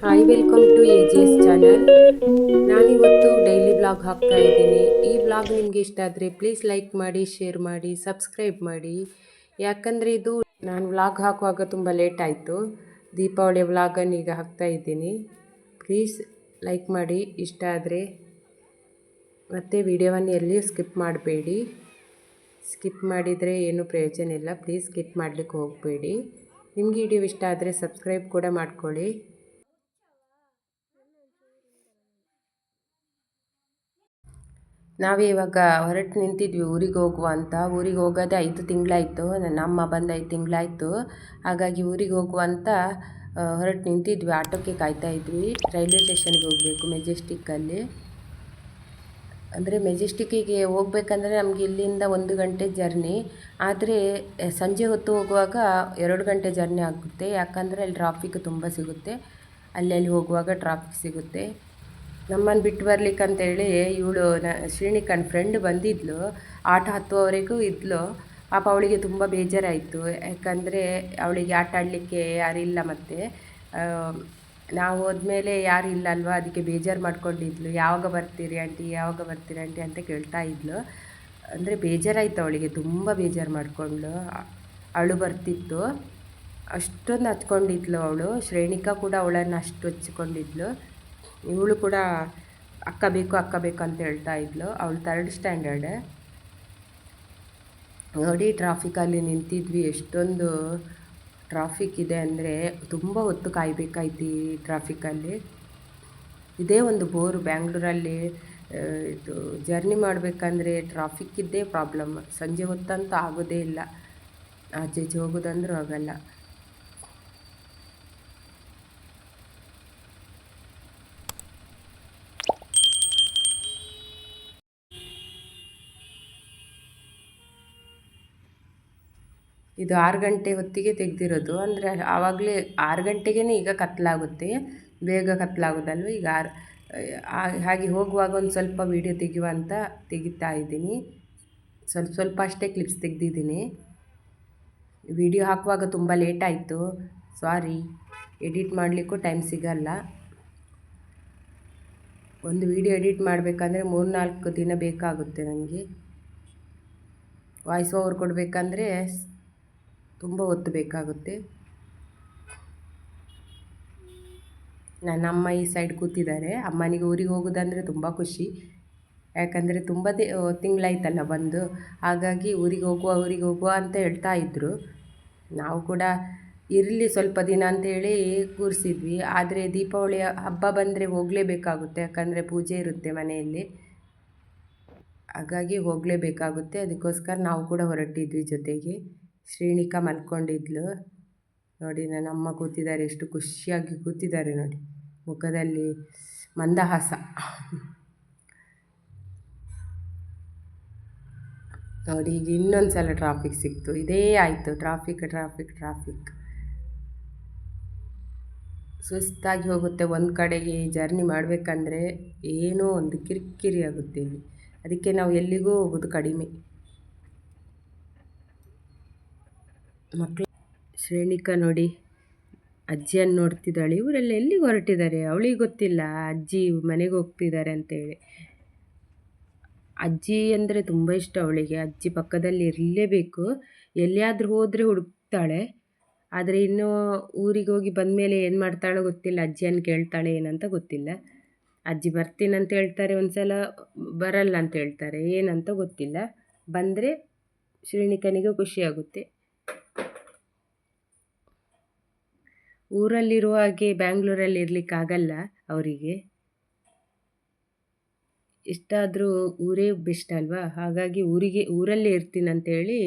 Hi welcome to A G S channel. ನಾನಿವತ್ತು daily blog ಹಾಕ್ತಾ ಇದ್ದೀನಿ. ಈ ಬ್ಲಾಗ್ ನಿಮಗೆ ಇಷ್ಟ ಆದರೆ ಪ್ಲೀಸ್ ಲೈಕ್ ಮಾಡಿ, ಶೇರ್ ಮಾಡಿ, ಸಬ್ಸ್ಕ್ರೈಬ್ ಮಾಡಿ. ಯಾಕಂದರೆ ಇದು ನಾನು ವ್ಲಾಗ್ ಹಾಕುವಾಗ ತುಂಬ ಲೇಟ್ ಆಯಿತು. ದೀಪಾವಳಿ ವ್ಲಾಗನ್ನು ಈಗ ಹಾಕ್ತಾ ಇದ್ದೀನಿ. ಪ್ಲೀಸ್ ಲೈಕ್ ಮಾಡಿ ಇಷ್ಟ ಆದರೆ. ಮತ್ತು ವಿಡಿಯೋವನ್ನು ಎಲ್ಲಿಯೂ ಸ್ಕಿಪ್ ಮಾಡಬೇಡಿ. ಸ್ಕಿಪ್ ಮಾಡಿದರೆ ಏನೂ ಪ್ರಯೋಜನ ಇಲ್ಲ. ಪ್ಲೀಸ್ ಸ್ಕಿಪ್ ಮಾಡಲಿಕ್ಕೆ ಹೋಗಬೇಡಿ. ನಿಮಗೆ ವಿಡಿಯೋ ಇಷ್ಟ ಆದರೆ ಸಬ್ಸ್ಕ್ರೈಬ್ ಕೂಡ ಮಾಡ್ಕೊಳ್ಳಿ. ನಾವೇ ಇವಾಗ ಹೊರಟು ನಿಂತಿದ್ವಿ ಊರಿಗೆ ಹೋಗುವ ಅಂತ. ಊರಿಗೆ ಹೋಗೋದೇ 5 ತಿಂಗಳಾಯಿತು. ನನ್ನ ಅಮ್ಮ ಬಂದು 5 ತಿಂಗಳಾಯಿತು. ಹಾಗಾಗಿ ಊರಿಗೆ ಹೋಗುವ ಅಂತ ಹೊರಟು ನಿಂತಿದ್ವಿ. ಆಟೋಕ್ಕೆ ಕಾಯ್ತಾ ಇದ್ವಿ. ರೈಲ್ವೆ ಸ್ಟೇಷನ್ಗೆ ಹೋಗಬೇಕು ಮೆಜೆಸ್ಟಿಕ್ಕಲ್ಲಿ. ಅಂದರೆ ಮೆಜೆಸ್ಟಿಕ್ಕಿಗೆ ಹೋಗ್ಬೇಕಂದ್ರೆ ನಮಗೆ ಇಲ್ಲಿಂದ 1 ಗಂಟೆ ಜರ್ನಿ. ಆದರೆ ಸಂಜೆ ಹೊತ್ತು ಹೋಗುವಾಗ 2 ಗಂಟೆ ಜರ್ನಿ ಆಗುತ್ತೆ. ಯಾಕಂದರೆ ಅಲ್ಲಿ ಟ್ರಾಫಿಕ್ ತುಂಬ ಸಿಗುತ್ತೆ. ಅಲ್ಲಿ ಹೋಗುವಾಗ ಟ್ರಾಫಿಕ್ ಸಿಗುತ್ತೆ. ನಮ್ಮನ್ನು ಬಿಟ್ಟು ಬರ್ಲಿಕ್ಕಂತೇಳಿ ಇವಳು ಶ್ರೀನಿಕನ್ ಫ್ರೆಂಡ್ ಬಂದಿದ್ಲು. ಆಟ ಹತ್ತುವವರೆಗೂ ಇದ್ಲು. ಪಾಪ ಅವಳಿಗೆ ತುಂಬ ಬೇಜಾರಾಯಿತು. ಯಾಕಂದರೆ ಅವಳಿಗೆ ಆಟ ಆಡಲಿಕ್ಕೆ ಯಾರಿಲ್ಲ. ಮತ್ತು ನಾವು ಹೋದ್ಮೇಲೆ ಯಾರು ಇಲ್ಲ ಅಲ್ವಾ, ಅದಕ್ಕೆ ಬೇಜಾರು ಮಾಡ್ಕೊಂಡಿದ್ಲು. ಯಾವಾಗ ಬರ್ತೀರಿ ಆಂಟಿ, ಯಾವಾಗ ಬರ್ತೀರಿ ಆಂಟಿ ಅಂತ ಕೇಳ್ತಾ ಇದ್ಲು. ಅಂದರೆ ಬೇಜಾರಾಯಿತು ಅವಳಿಗೆ, ತುಂಬ ಬೇಜಾರು ಮಾಡಿಕೊಂಡ್ಳು. ಅವಳು ಬರ್ತಿತ್ತು. ಅಷ್ಟೊಂದು ಹಚ್ಕೊಂಡಿದ್ಲು ಅವಳು. ಶ್ರೇಣಿಕಾ ಕೂಡ ಅವಳನ್ನು ಅಷ್ಟು ಹಚ್ಕೊಂಡಿದ್ಲು. ಇವಳು ಕೂಡ ಅಕ್ಕ ಬೇಕು ಅಂತ ಹೇಳ್ತಾ ಇದ್ಲು. ಅವಳು 3rd ಸ್ಟ್ಯಾಂಡರ್ಡ್. ನೋಡಿ ಟ್ರಾಫಿಕಲ್ಲಿ ನಿಂತಿದ್ವಿ. ಎಷ್ಟೊಂದು ಟ್ರಾಫಿಕ್ ಇದೆ ಅಂದರೆ ತುಂಬ ಹೊತ್ತು ಕಾಯಬೇಕಾಯ್ತು ಈ ಟ್ರಾಫಿಕಲ್ಲಿ. ಇದೇ ಒಂದು ಬೋರು ಬ್ಯಾಂಗ್ಳೂರಲ್ಲಿ. ಇದು ಜರ್ನಿ ಮಾಡಬೇಕಂದ್ರೆ ಟ್ರಾಫಿಕ್ ಇದ್ದೇ ಪ್ರಾಬ್ಲಮ್. ಸಂಜೆ ಹೊತ್ತಂತೂ ಆಗೋದೇ ಇಲ್ಲ. ಆಚೆ ಈಚೆ ಹೋಗೋದಂದ್ರೂ ಆಗಲ್ಲ. ಇದು 6 ಗಂಟೆ ಹೊತ್ತಿಗೆ ತೆಗೆದಿರೋದು. ಅಂದರೆ ಆವಾಗಲೇ 6 ಗಂಟೆಗೇ ಈಗ ಕತ್ತಲಾಗುತ್ತೆ. ಬೇಗ ಕತ್ತಲಾಗೋದಲ್ವ. ಈಗ ಹಾಗೆ ಹೋಗುವಾಗ ಒಂದು ಸ್ವಲ್ಪ ವೀಡಿಯೋ ತೆಗೆಯುವ ಅಂತ ತೆಗಿತಾ ಇದ್ದೀನಿ. ಸ್ವಲ್ಪ ಅಷ್ಟೇ ಕ್ಲಿಪ್ಸ್ ತೆಗೆದಿದ್ದೀನಿ. ವಿಡಿಯೋ ಹಾಕುವಾಗ ತುಂಬ ಲೇಟ್ ಆಯಿತು. ಸಾರಿ. ಎಡಿಟ್ ಮಾಡಲಿಕ್ಕೂ ಟೈಮ್ ಸಿಗಲ್ಲ. ಒಂದು ವಿಡಿಯೋ ಎಡಿಟ್ ಮಾಡಬೇಕಂದ್ರೆ 3-4 ದಿನ ಬೇಕಾಗುತ್ತೆ ನನಗೆ. ವಾಯ್ಸ್ ಓವರ್ ಕೊಡಬೇಕಂದ್ರೆ ತುಂಬ ಹೊತ್ತು ಬೇಕಾಗುತ್ತೆ. ನನ್ನ ಅಮ್ಮ ಈ ಸೈಡ್ ಕೂತಿದ್ದಾರೆ. ಅಮ್ಮನಿಗೆ ಊರಿಗೆ ಹೋಗೋದಂದರೆ ತುಂಬ ಖುಷಿ. ಯಾಕಂದರೆ ತುಂಬ ತಿಂಗಳಾಯ್ತಲ್ಲ ಬಂದು. ಹಾಗಾಗಿ ಊರಿಗೆ ಹೋಗುವ ಅಂತ ಹೇಳ್ತಾ ಇದ್ದರು. ನಾವು ಕೂಡ ಇರಲಿ ಸ್ವಲ್ಪ ದಿನ ಅಂತೇಳಿ ಕೂರಿಸಿದ್ವಿ. ಆದರೆ ದೀಪಾವಳಿ ಹಬ್ಬ ಬಂದರೆ ಹೋಗಲೇಬೇಕಾಗುತ್ತೆ. ಯಾಕಂದರೆ ಪೂಜೆ ಇರುತ್ತೆ ಮನೆಯಲ್ಲಿ. ಹಾಗಾಗಿ ಹೋಗಲೇಬೇಕಾಗುತ್ತೆ. ಅದಕ್ಕೋಸ್ಕರ ನಾವು ಕೂಡ ಹೊರಟಿದ್ವಿ ಜೊತೆಗೆ. ಶ್ರೀನಿಕಾ ಮಲ್ಕೊಂಡಿದ್ಲು. ನೋಡಿ ನನ್ನ ಅಮ್ಮ ಕೂತಿದ್ದಾರೆ. ಎಷ್ಟು ಖುಷಿಯಾಗಿ ಕೂತಿದ್ದಾರೆ ನೋಡಿ. ಮುಖದಲ್ಲಿ ಮಂದಹಾಸ. ನೋಡಿ ಈಗ ಇನ್ನೊಂದು ಸಲ ಟ್ರಾಫಿಕ್ ಸಿಕ್ತು. ಇದೇ ಆಯಿತು ಟ್ರಾಫಿಕ್. ಸುಸ್ತಾಗಿ ಹೋಗುತ್ತೆ. ಒಂದು ಕಡೆಗೆ ಜರ್ನಿ ಮಾಡಬೇಕಂದ್ರೆ ಏನೋ ಒಂದು ಕಿರಿಕಿರಿ ಆಗುತ್ತೆ ಇಲ್ಲಿ. ಅದಕ್ಕೆ ನಾವು ಎಲ್ಲಿಗೂ ಹೋಗೋದು ಕಡಿಮೆ. ಮಕ್ಕಳು ಶ್ರೇಣಿಕಾ ನೋಡಿ ಅಜ್ಜಿಯನ್ನು ನೋಡ್ತಿದ್ದಾಳೆ. ಇವರೆಲ್ಲ ಎಲ್ಲಿಗೆ ಹೊರಟಿದ್ದಾರೆ ಅವಳಿಗೆ ಗೊತ್ತಿಲ್ಲ. ಅಜ್ಜಿ ಮನೆಗೆ ಹೋಗ್ತಿದ್ದಾರೆ ಅಂತೇಳಿ. ಅಜ್ಜಿ ಅಂದರೆ ತುಂಬ ಇಷ್ಟ ಅವಳಿಗೆ. ಅಜ್ಜಿ ಪಕ್ಕದಲ್ಲಿ ಇರಲೇಬೇಕು. ಎಲ್ಲಿಯಾದರೂ ಹೋದರೆ ಹುಡುಕ್ತಾಳೆ. ಆದರೆ ಇನ್ನೂ ಊರಿಗೆ ಹೋಗಿ ಬಂದಮೇಲೆ ಏನು ಮಾಡ್ತಾಳೋ ಗೊತ್ತಿಲ್ಲ. ಅಜ್ಜಿಯನ್ನು ಕೇಳ್ತಾಳೆ ಏನಂತ ಗೊತ್ತಿಲ್ಲ. ಅಜ್ಜಿ ಬರ್ತೀನಂತ ಹೇಳ್ತಾರೆ, ಒಂದು ಸಲ ಬರಲ್ಲ ಅಂತ ಹೇಳ್ತಾರೆ. ಏನಂತ ಗೊತ್ತಿಲ್ಲ. ಬಂದರೆ ಶ್ರೀನಿಕನಿಗೆ ಖುಷಿಯಾಗುತ್ತೆ. ಊರಲ್ಲಿರುವ ಹಾಗೆ ಬ್ಯಾಂಗ್ಳೂರಲ್ಲಿ ಇರಲಿಕ್ಕಾಗಲ್ಲ ಅವರಿಗೆ. ಇಷ್ಟಾದರೂ ಊರೇ ಬೆಸ್ಟ್ ಅಲ್ವಾ. ಹಾಗಾಗಿ ಊರಲ್ಲೇ ಇರ್ತೀನಂತೇಳಿ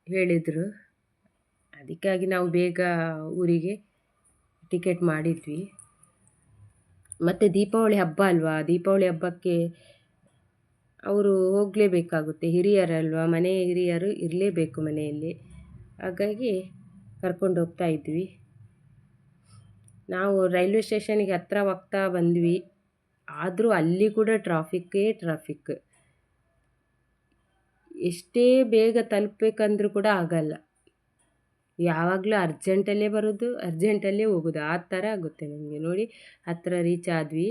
ಹೇಳಿದರು. ಅದಕ್ಕಾಗಿ ನಾವು ಬೇಗ ಊರಿಗೆ ಟಿಕೆಟ್ ಮಾಡಿದ್ವಿ. ಮತ್ತು ದೀಪಾವಳಿ ಹಬ್ಬ ಅಲ್ವಾ. ದೀಪಾವಳಿ ಹಬ್ಬಕ್ಕೆ ಅವರು ಹೋಗಲೇಬೇಕಾಗುತ್ತೆ. ಹಿರಿಯರಲ್ವಾ, ಮನೆ ಹಿರಿಯರು ಇರಲೇಬೇಕು ಮನೆಯಲ್ಲಿ. ಹಾಗಾಗಿ ಕರ್ಕೊಂಡು ಹೋಗ್ತಾ ಇದ್ವಿ. ನಾವು ರೈಲ್ವೆ ಸ್ಟೇಷನಿಗೆ ಹತ್ರವಾಗ್ತಾ ಬಂದ್ವಿ. ಆದರೂ ಅಲ್ಲಿ ಕೂಡ ಟ್ರಾಫಿಕ್. ಎಷ್ಟೇ ಬೇಗ ತಲುಪಬೇಕಂದ್ರೂ ಕೂಡ ಆಗಲ್ಲ. ಯಾವಾಗಲೂ ಅರ್ಜೆಂಟಲ್ಲೇ ಬರೋದು, ಅರ್ಜೆಂಟಲ್ಲೇ ಹೋಗೋದು, ಆ ಥರ ಆಗುತ್ತೆ ನಮಗೆ. ನೋಡಿ ಹತ್ತಿರ ರೀಚ್ ಆದ್ವಿ.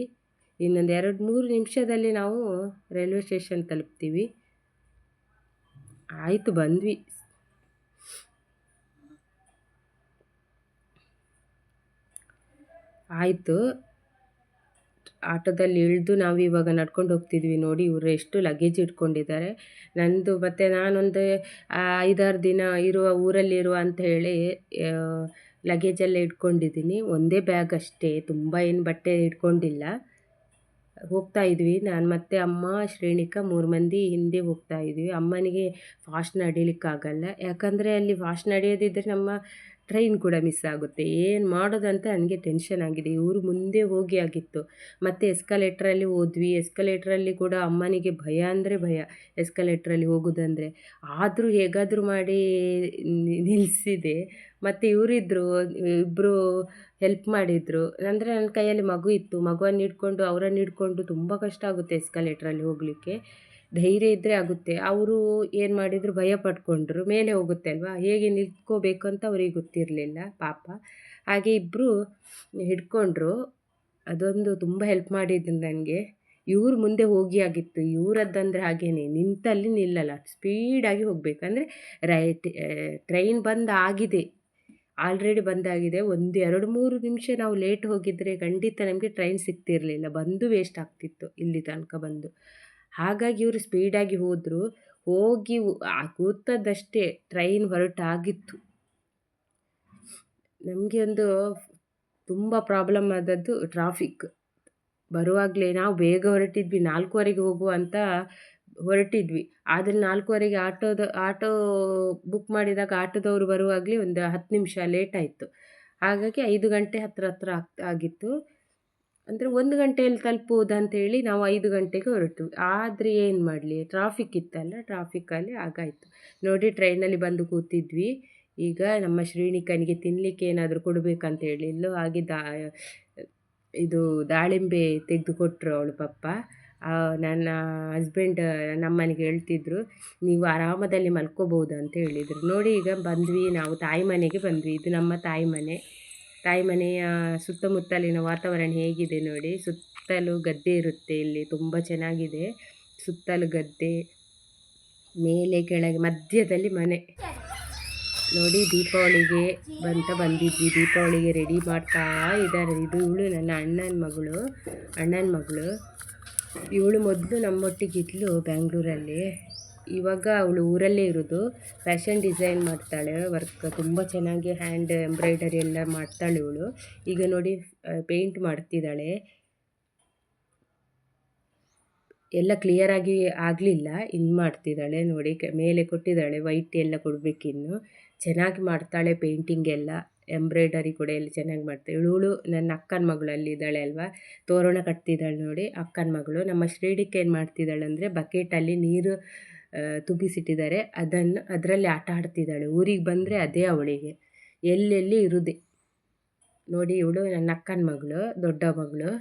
ಇನ್ನೊಂದು 2-3 ನಿಮಿಷದಲ್ಲಿ ನಾವು ರೈಲ್ವೆ ಸ್ಟೇಷನ್ ತಲುಪ್ತೀವಿ. ಆಯಿತು, ಬಂದ್ವಿ. ಆಯಿತು, ಆಟೋದಲ್ಲಿ ಇಳಿದು ನಾವು ಇವಾಗ ನಡ್ಕೊಂಡು ಹೋಗ್ತಿದ್ವಿ. ನೋಡಿ ಇವರು ಎಷ್ಟು ಲಗೇಜ್ ಇಟ್ಕೊಂಡಿದ್ದಾರೆ. ನಂದು ಮತ್ತು ನಾನೊಂದು 5-6 ದಿನ ಊರಲ್ಲಿರುವ ಅಂತ ಹೇಳಿ ಲಗೇಜೆಲ್ಲ ಇಟ್ಕೊಂಡಿದ್ದೀನಿ. ಒಂದೇ ಬ್ಯಾಗ್ ಅಷ್ಟೇ, ತುಂಬ ಏನು ಬಟ್ಟೆ ಇಟ್ಕೊಂಡಿಲ್ಲ. ಹೋಗ್ತಾ ಇದ್ವಿ, ನಾನು ಮತ್ತು ಅಮ್ಮ, ಶ್ರೇಣಿಕಾ 3 ಮಂದಿ ಹಿಂದೆ ಹೋಗ್ತಾ ಇದ್ವಿ. ಅಮ್ಮನಿಗೆ ಫಾಸ್ಟ್ ನಡೀಲಿಕ್ಕಾಗಲ್ಲ, ಯಾಕಂದರೆ ಅಲ್ಲಿ ಫಾಸ್ಟ್ ನಡೆಯೋದಿದ್ದರೆ ನಮ್ಮ ಟ್ರೈನ್ ಕೂಡ ಮಿಸ್ ಆಗುತ್ತೆ. ಏನು ಮಾಡೋದಂತ ನನಗೆ ಟೆನ್ಷನ್ ಆಗಿದೆ. ಇವರು ಮುಂದೆ ಹೋಗಿ ಆಗಿತ್ತು. ಮತ್ತು ಎಸ್ಕಲೇಟ್ರಲ್ಲಿ ಹೋದ್ವಿ. ಎಸ್ಕಲೇಟ್ರಲ್ಲಿ ಕೂಡ ಅಮ್ಮನಿಗೆ ಭಯ ಅಂದರೆ ಭಯ, ಎಸ್ಕಲೇಟ್ರಲ್ಲಿ ಹೋಗೋದಂದರೆ. ಆದರೂ ಹೇಗಾದರೂ ಮಾಡಿ ನಿಲ್ಲಿಸಿದೆ. ಮತ್ತು ಇವರಿದ್ದರು, ಇಬ್ಬರು ಹೆಲ್ಪ್ ಮಾಡಿದರು. ಅಂದರೆ ನನ್ನ ಕೈಯಲ್ಲಿ ಮಗು ಇತ್ತು, ಮಗುವನ್ನು ಹಿಡ್ಕೊಂಡು ಅವರನ್ನು ಹಿಡ್ಕೊಂಡು ತುಂಬ ಕಷ್ಟ ಆಗುತ್ತೆ ಎಸ್ಕಲೇಟ್ರಲ್ಲಿ ಹೋಗಲಿಕ್ಕೆ. ಧೈರ್ಯ ಇದ್ದರೆ ಆಗುತ್ತೆ. ಅವರು ಏನು ಮಾಡಿದರು, ಭಯ ಪಟ್ಕೊಂಡ್ರು. ಮೇಲೆ ಹೋಗುತ್ತೆ ಅಲ್ವಾ, ಹೇಗೆ ನಿಂತ್ಕೋಬೇಕು ಅಂತ ಅವ್ರಿಗೆ ಗೊತ್ತಿರಲಿಲ್ಲ ಪಾಪ. ಹಾಗೆ ಇಬ್ಬರು ಹಿಡ್ಕೊಂಡ್ರು. ಅದೊಂದು ತುಂಬ ಹೆಲ್ಪ್ ಮಾಡಿದ್ರು ನನಗೆ. ಇವ್ರು ಮುಂದೆ ಹೋಗಿ ಆಗಿತ್ತು. ಇವರದ್ದಂದರೆ ಹಾಗೇನೆ, ನಿಂತಲ್ಲಿ ನಿಲ್ಲಲ್ಲ, ಸ್ಪೀಡಾಗಿ ಹೋಗಬೇಕು. ಅಂದರೆ ಟ್ರೈನ್ ಬಂದಾಗಿದೆ, ಆಲ್ರೆಡಿ ಬಂದಾಗಿದೆ. 1-2-3 ನಿಮಿಷ ನಾವು ಲೇಟ್ ಹೋಗಿದ್ದರೆ ಖಂಡಿತ ನಮಗೆ ಟ್ರೈನ್ ಸಿಗ್ತಿರಲಿಲ್ಲ, ಬಂದು ವೇಸ್ಟ್ ಆಗ್ತಿತ್ತು ಇಲ್ಲಿ ತನಕ ಬಂದು. ಹಾಗಾಗಿ ಇವರು ಸ್ಪೀಡಾಗಿ ಹೋದರು. ಹೋಗಿ ಕೂತದ್ದಷ್ಟೇ ಟ್ರೈನ್ ಹೊರಟಾಗಿತ್ತು. ನಮಗೆ ಒಂದು ತುಂಬ ಪ್ರಾಬ್ಲಮ್ ಆದದ್ದು ಟ್ರಾಫಿಕ್. ಬರುವಾಗಲೇ ನಾವು ಬೇಗ ಹೊರಟಿದ್ವಿ, 4:15ಗೆ ಹೋಗುವ ಅಂತ ಹೊರಟಿದ್ವಿ. ಆದರೆ 4:15ಗೆ ಆಟೋ ಬುಕ್ ಮಾಡಿದಾಗ ಆಟೋದವರು ಬರುವಾಗಲೇ ಒಂದು 10 ನಿಮಿಷ ಲೇಟ್ ಆಯಿತು. ಹಾಗಾಗಿ 5 ಗಂಟೆ ಹತ್ರ ಆಗಿತ್ತು. ಅಂದರೆ 1 ಗಂಟೆಯಲ್ಲಿ ತಲುಪುವುದಂತೇಳಿ ನಾವು 5 ಗಂಟೆಗೆ ಹೊರಟು. ಆದರೆ ಏನು ಮಾಡಲಿ, ಟ್ರಾಫಿಕ್ ಇತ್ತಲ್ಲ, ಟ್ರಾಫಿಕ್ಕಲ್ಲಿ ಆಗಾಯಿತು. ನೋಡಿ ಟ್ರೈನಲ್ಲಿ ಬಂದು ಕೂತಿದ್ವಿ. ಈಗ ನಮ್ಮ ಶ್ರೇಣಿಕನಿಗೆ ತಿನ್ನಲಿಕ್ಕೆ ಏನಾದರೂ ಕೊಡಬೇಕಂತ ಹೇಳಿದ್ಲು. ಹಾಗೆ ಇದು ದಾಳಿಂಬೆ ತೆಗೆದುಕೊಟ್ರು ಅವಳು ಪಪ್ಪ. ನನ್ನ ಹಸ್ಬೆಂಡ್ ನಮ್ಮನೆಗೆ ಹೇಳ್ತಿದ್ರು, ನೀವು ಆರಾಮದಲ್ಲಿ ಮಲ್ಕೋಬೋದು ಅಂತ ಹೇಳಿದರು. ನೋಡಿ ಈಗ ಬಂದ್ವಿ, ನಾವು ತಾಯಿ ಮನೆಗೆ ಬಂದ್ವಿ. ಇದು ನಮ್ಮ ತಾಯಿ ಮನೆ. ತಾಯಿ ಮನೆಯ ಸುತ್ತಮುತ್ತಲಿನ ವಾತಾವರಣ ಹೇಗಿದೆ ನೋಡಿ. ಸುತ್ತಲೂ ಗದ್ದೆ ಇರುತ್ತೆ ಇಲ್ಲಿ, ತುಂಬ ಚೆನ್ನಾಗಿದೆ. ಸುತ್ತಲೂ ಗದ್ದೆ, ಮೇಲೆ ಕೆಳಗೆ ಮಧ್ಯದಲ್ಲಿ ಮನೆ. ನೋಡಿ ದೀಪಾವಳಿಗೆ ಬಂದಿದ್ವಿ. ದೀಪಾವಳಿಗೆ ರೆಡಿ ಮಾಡ್ತಾ ಇದ್ದಾರೆ. ಇದು ಇವಳು ನನ್ನ ಅಣ್ಣನ ಮಗಳು. ಇವಳು ಮೊದಲು ನಮ್ಮೊಟ್ಟಿಗಿದ್ಲು ಬ್ಯಾಂಗ್ಳೂರಲ್ಲಿ. ಇವಾಗ ಅವಳು ಊರಲ್ಲೇ ಇರೋದು. ಫ್ಯಾಷನ್ ಡಿಸೈನ್ ಮಾಡ್ತಾಳೆ, ವರ್ಕ್ ತುಂಬ ಚೆನ್ನಾಗಿ ಹ್ಯಾಂಡ್ ಎಂಬ್ರಾಯ್ಡರಿ ಎಲ್ಲ ಮಾಡ್ತಾಳೆ ಇವಳು. ಈಗ ನೋಡಿ ಪೇಂಟ್ ಮಾಡ್ತಿದ್ದಾಳೆ. ಎಲ್ಲ ಕ್ಲಿಯರಾಗಿ ಆಗಲಿಲ್ಲ, ಇನ್ನು ಮಾಡ್ತಿದ್ದಾಳೆ. ನೋಡಿ ಮೇಲೆ ಕೊಟ್ಟಿದ್ದಾಳೆ, ವೈಟ್ ಎಲ್ಲ ಕೊಡಬೇಕಿನ್ನು. ಚೆನ್ನಾಗಿ ಮಾಡ್ತಾಳೆ ಪೇಂಟಿಂಗ್ ಎಲ್ಲ, ಎಂಬ್ರಾಯ್ಡರಿ ಕೂಡ ಎಲ್ಲ ಚೆನ್ನಾಗಿ ಮಾಡ್ತಾಳೆ. ಇವಳು ನನ್ನ ಅಕ್ಕನ ಮಗಳು, ಅಲ್ಲಿದ್ದಾಳೆ ಅಲ್ವಾ, ತೋರಣ ಕಟ್ತಿದ್ದಾಳೆ ನೋಡಿ, ಅಕ್ಕನ ಮಗಳು. ನಮ್ಮ ಶ್ರೇಣಿಕ ಏನು ಮಾಡ್ತಿದ್ದಾಳೆ ಅಂದರೆ ಬಕೆಟಲ್ಲಿ ನೀರು ತುಂಬಿಸಿಟ್ಟಿದ್ದಾರೆ, ಅದರಲ್ಲಿ ಆಟ ಆಡ್ತಿದ್ದಾಳೆ. ಊರಿಗೆ ಬಂದರೆ ಅದೇ ಅವಳಿಗೆ, ಎಲ್ಲೆಲ್ಲಿ ಇರುದೆ. ನೋಡಿ ಇವಳು ನನ್ನ ಅಕ್ಕನ ಮಗಳು, ದೊಡ್ಡ ಮಗಳು.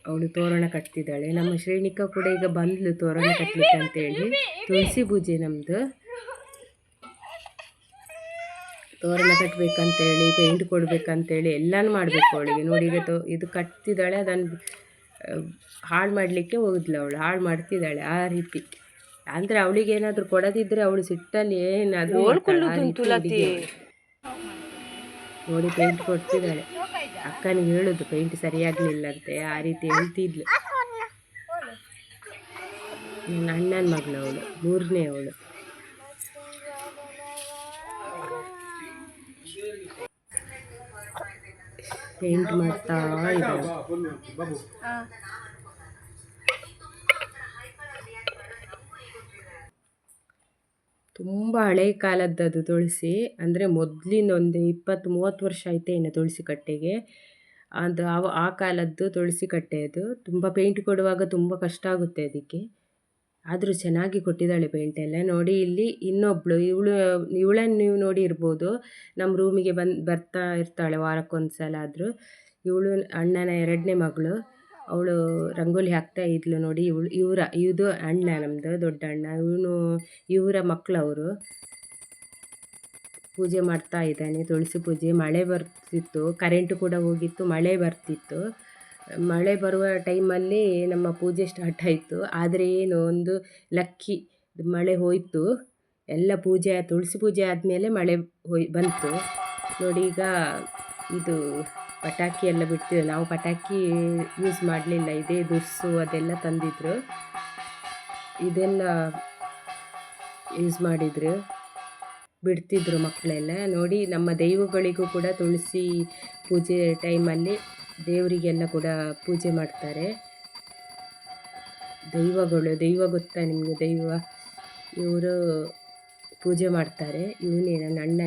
ಅವಳು ತೋರಣ ಕಟ್ತಿದ್ದಾಳೆ. ನಮ್ಮ ಶ್ರೇಣಿಕ ಕೂಡ ಈಗ ಬಂದ್ಲು ತೋರಣ ಕಟ್ಟಲಿಕ್ಕೆ ಅಂತೇಳಿ. ತುಳಸಿ ಪೂಜೆ ನಮ್ಮದು. ತೋರಣ ಕಟ್ಟಬೇಕಂತೇಳಿ, ಪೇಂಟ್ ಕೊಡಬೇಕಂತೇಳಿ ಎಲ್ಲನೂ ಮಾಡಬೇಕು ಅವಳಿಗೆ. ನೋಡಿ ಈಗ ಇದು ಕಟ್ತಿದ್ದಾಳೆ, ಅದನ್ನು ಹಾಳು ಮಾಡಲಿಕ್ಕೆ ಹೋಗಿದ್ಲು ಅವಳು, ಹಾಳು ಮಾಡ್ತಿದ್ದಾಳೆ ಆ ರೀತಿ. ಅಂದರೆ ಅವಳಿಗೆ ಏನಾದರೂ ಕೊಡದಿದ್ದರೆ ಅವಳು ಸಿಟ್ಟಲ್ಲಿ ಏನಾದರೂ ನೋಡಿ ಪೇಂಟ್ ಕೊಡ್ತಿದ್ದಾಳೆ. ಅಕ್ಕನಿಗೆ ಹೇಳೋದು ಪೇಂಟ್ ಸರಿಯಾಗಲಿಲ್ಲಂತೆ, ಆ ರೀತಿ ಹೇಳ್ತಿದ್ಲು. ನನ್ನ ಅಣ್ಣನ ಮಗಳು ಅವಳು, 3ನೇ ಅವಳು. ಪೇಂಟ್ ಮಾಡ್ತಾ ಇದ್ದಾಳೆ. ತುಂಬ ಹಳೆ ಕಾಲದ್ದದು ತುಳಸಿ. ಅಂದರೆ ಮೊದಲಿನ ಒಂದು 20-30 ವರ್ಷ ಆಯ್ತೇನು ತುಳಸಿ ಕಟ್ಟೆಗೆ. ಅದು ಆ ಕಾಲದ್ದು ತುಳಸಿ ಕಟ್ಟೆ ಅದು. ತುಂಬ ಪೇಂಟ್ ಕೊಡುವಾಗ ತುಂಬ ಕಷ್ಟ ಆಗುತ್ತೆ ಅದಕ್ಕೆ. ಆದರೂ ಚೆನ್ನಾಗಿ ಕೊಟ್ಟಿದ್ದಾಳೆ ಪೇಂಟ್ ಎಲ್ಲ. ನೋಡಿ ಇಲ್ಲಿ ಇನ್ನೊಬ್ಬಳು, ಇವಳನ್ನು ನೀವು ನೋಡಿ ಇರ್ಬೋದು, ನಮ್ಮ ರೂಮಿಗೆ ಬರ್ತಾ ಇರ್ತಾಳೆ ವಾರಕ್ಕೊಂದು ಸಲ ಆದರೂ. ಇವಳು ಅಣ್ಣನ 2ನೇ ಮಗಳು. ಅವಳು ರಂಗೋಲಿ ಹಾಕ್ತಾ ಇದ್ಲು ನೋಡಿ. ಇದು ಅಣ್ಣ, ನಮ್ಮದು ದೊಡ್ಡ ಅಣ್ಣ. ಇವರ ಮಕ್ಕಳು ಅವರು. ಪೂಜೆ ಮಾಡ್ತಾ ಇದ್ದಾನೆ, ತುಳಸಿ ಪೂಜೆ. ಮಳೆ ಬರ್ತಿತ್ತು, ಕರೆಂಟು ಕೂಡ ಹೋಗಿತ್ತು, ಮಳೆ ಬರ್ತಿತ್ತು. ಮಳೆ ಬರುವ ಟೈಮಲ್ಲಿ ನಮ್ಮ ಪೂಜೆ ಸ್ಟಾರ್ಟ್ ಆಯಿತು. ಆದರೆ ಏನು ಒಂದು ಲಕ್ಕಿ, ಮಳೆ ಹೋಯಿತು. ಎಲ್ಲ ಪೂಜೆ, ತುಳಸಿ ಪೂಜೆ ಆದಮೇಲೆ ಮಳೆ ಬಂತು ನೋಡಿ. ಈಗ ಇದು ಪಟಾಕಿ ಎಲ್ಲ ಬಿಡ್ತಿದ್ದೆ. ನಾವು ಪಟಾಕಿ ಯೂಸ್ ಮಾಡಲಿಲ್ಲ, ಇದೇ ದುರ್ಸು ಅದೆಲ್ಲ ತಂದಿದ್ರು, ಇದೆಲ್ಲ ಯೂಸ್ ಮಾಡಿದ್ರು, ಬಿಡ್ತಿದ್ರು ಮಕ್ಕಳೆಲ್ಲ ನೋಡಿ. ನಮ್ಮ ದೈವಗಳಿಗೂ ಕೂಡ ತುಳಸಿ ಪೂಜೆ ಟೈಮಲ್ಲಿ ದೇವರಿಗೆಲ್ಲ ಕೂಡ ಪೂಜೆ ಮಾಡ್ತಾರೆ. ದೈವ ಗೊತ್ತಾ ನಿಮಗೆ? ದೈವ ಇವರು ಪೂಜೆ ಮಾಡ್ತಾರೆ. ಇವನೇ ನನ್ನ ಅಣ್ಣನೇ.